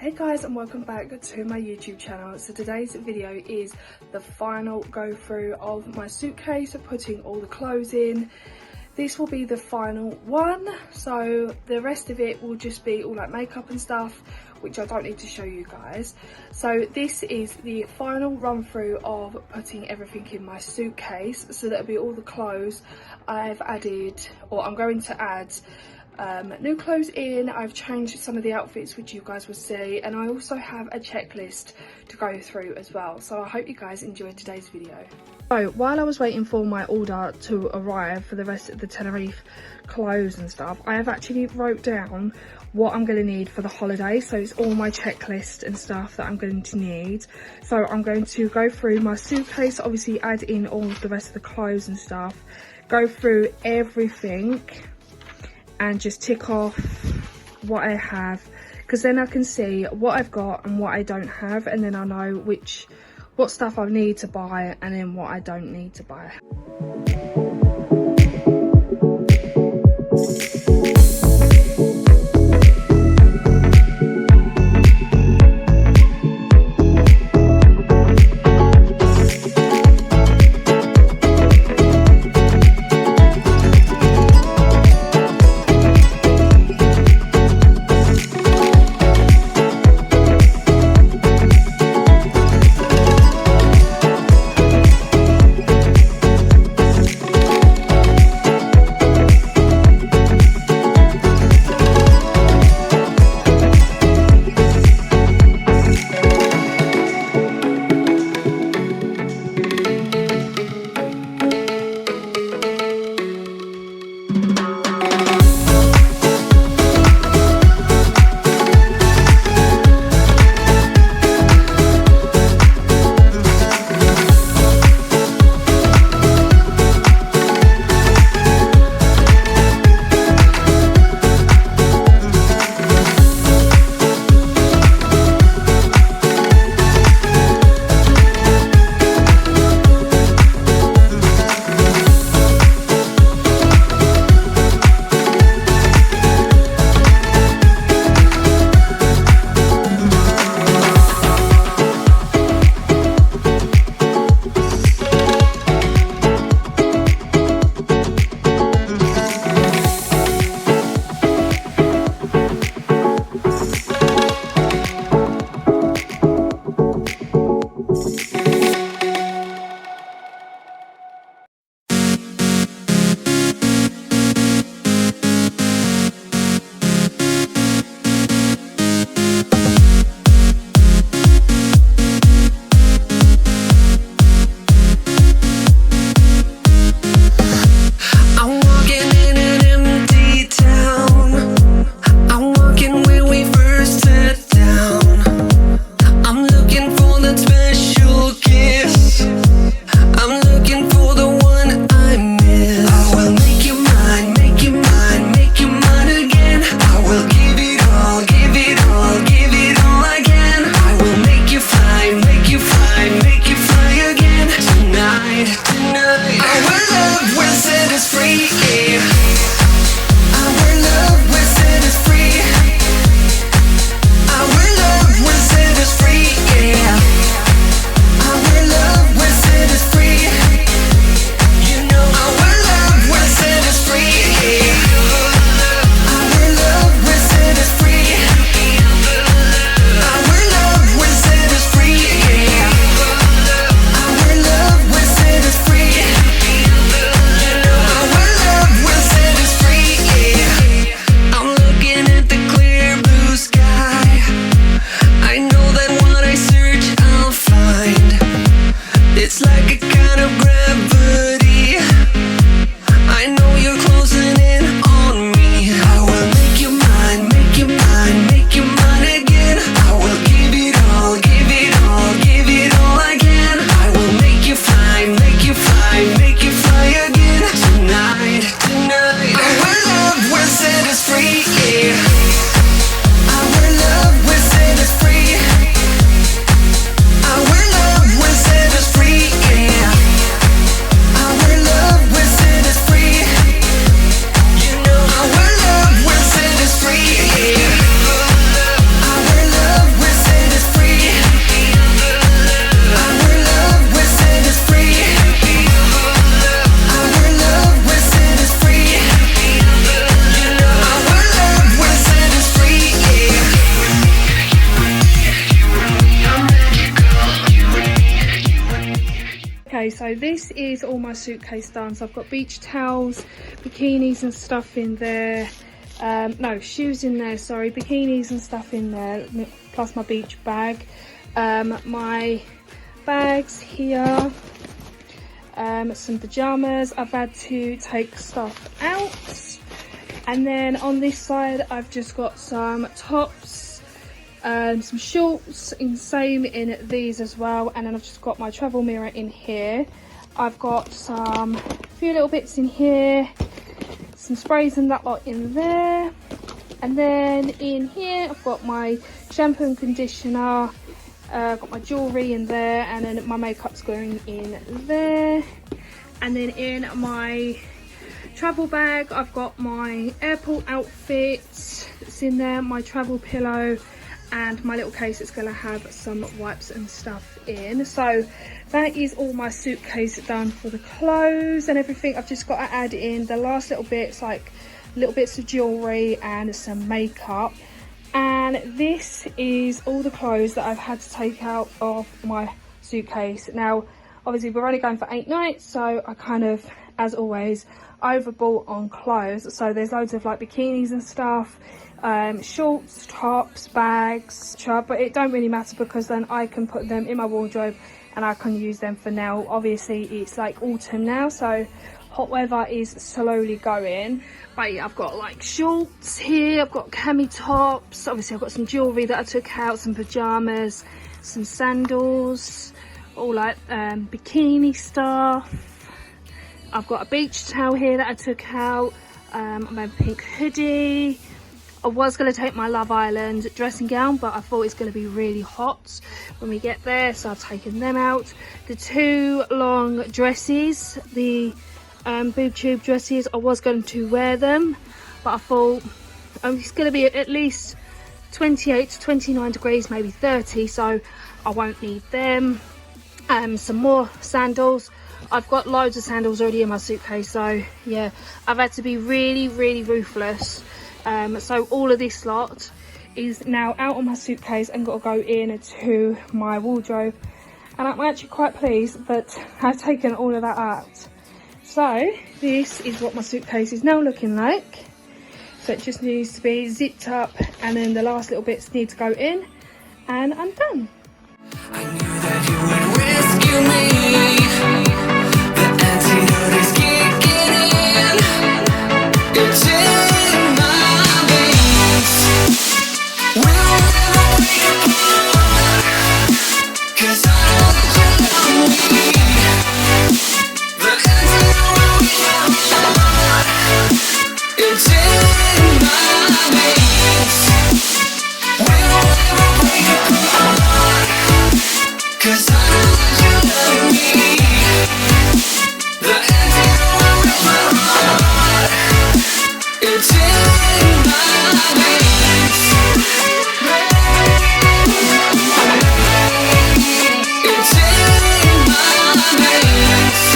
Hey guys, and welcome back to my YouTube channel. So today's video is the final go through of my suitcase, putting all the clothes in. This will be the final one, so the rest of it will just be all like makeup and stuff, which I don't need to show you guys. So this is the final run through of putting everything in my suitcase. So that'll be all the clothes I've added, or I'm going to add new clothes in. I've changed some of the outfits which you guys will see, and I also have a checklist to go through as well. So I hope you guys enjoyed today's video. So while I was waiting for my order to arrive for the rest of the Tenerife clothes and stuff, I have actually wrote down what I'm going to need for the holiday. So it's all my checklist and stuff that I'm going to need. So I'm going to go through my suitcase, obviously add in all of the rest of the clothes and stuff, go through everything and just tick off what I have, because then I can see what I've got and what I don't have, and then I know what stuff I need to buy and then what I don't need to buy. Okay, so this is all my suitcase done. So I've got beach towels, bikinis and stuff in there. No, shoes in there, sorry, bikinis and stuff in there, plus my beach bag. My bags here, some pajamas. I've had to take stuff out. And then on this side, I've just got some tops, some shorts, same in these as well. And then I've just got my travel mirror in here. I've got some few little bits in here, some sprays and that lot in there. And then in here, I've got my shampoo and conditioner. Got my jewellery in there, and then my makeup's going in there. And then in my travel bag, I've got my airport outfit that's in there, my travel pillow, and my little case that's going to have some wipes and stuff in. So that is all my suitcase done for the clothes and everything. I've just got to add in the last little bits, like little bits of jewellery and some makeup. And this is all the clothes that I've had to take out of my suitcase. Now, obviously we're only going for 8 nights, so I kind of, as always, overbought on clothes. So there's loads of like bikinis and stuff, shorts, tops, bags, but it don't really matter because then I can put them in my wardrobe and I can use them for now. Obviously it's like autumn now, so hot weather is slowly going. But yeah, I've got like shorts here, I've got cami tops, obviously I've got some jewellery that I took out, some pajamas, some sandals, all like bikini stuff. I've got a beach towel here that I took out, my pink hoodie. I was going to take my Love Island dressing gown, but I thought it's going to be really hot when we get there, so I've taken them out. The 2 long dresses, the boob tube dresses, I was going to wear them, but I thought it's going to be at least 28 to 29 degrees, maybe 30, so I won't need them. Some more sandals. I've got loads of sandals already in my suitcase, so yeah, I've had to be really ruthless. So all of this lot is now out of my suitcase and got to go into my wardrobe, and I'm actually quite pleased that I've taken all of that out. So this is what my suitcase is now looking like. So it just needs to be zipped up, and then the last little bits need to go in, and I'm done. I knew that you would rescue me. The antidote is kicking in. It's in my veins. We'll never wake apart, 'cause I know that you love me. The antidote is my heart. It's in my veins. We'll never break apart, 'cause I know that you love me. The antidote is my heart. It's in my veins. It's in my veins.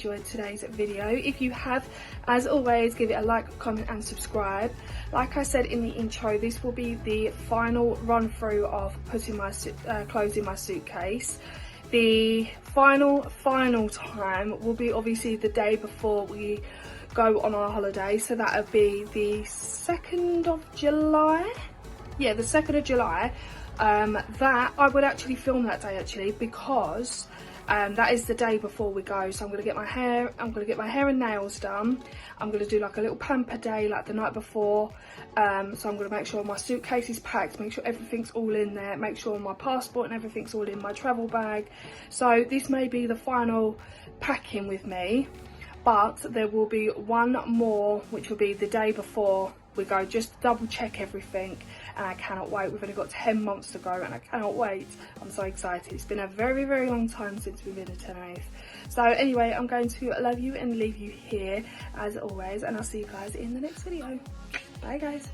enjoyed today's video. If you have, as always, give it a like, comment and subscribe. Like I said in the intro, this will be the final run through of putting my clothes in my suitcase. The final time will be obviously the day before we go on our holiday, so that would be the 2nd of July. Yeah, the 2nd of July. That I would actually film that day actually, because that is the day before we go. So I'm going to get my hair and nails done. I'm going to do like a little pamper day like the night before. So I'm going to make sure my suitcase is packed, make sure everything's all in there, make sure my passport and everything's all in my travel bag. So this may be the final packing with me, but there will be one more which will be the day before we go, just double check everything, and I cannot wait. We've only got 10 months to go and I cannot wait. I'm so excited. It's been a very long time since we've been to Tenerife. So anyway, I'm going to love you and leave you here as always, and I'll see you guys in the next video. Bye guys.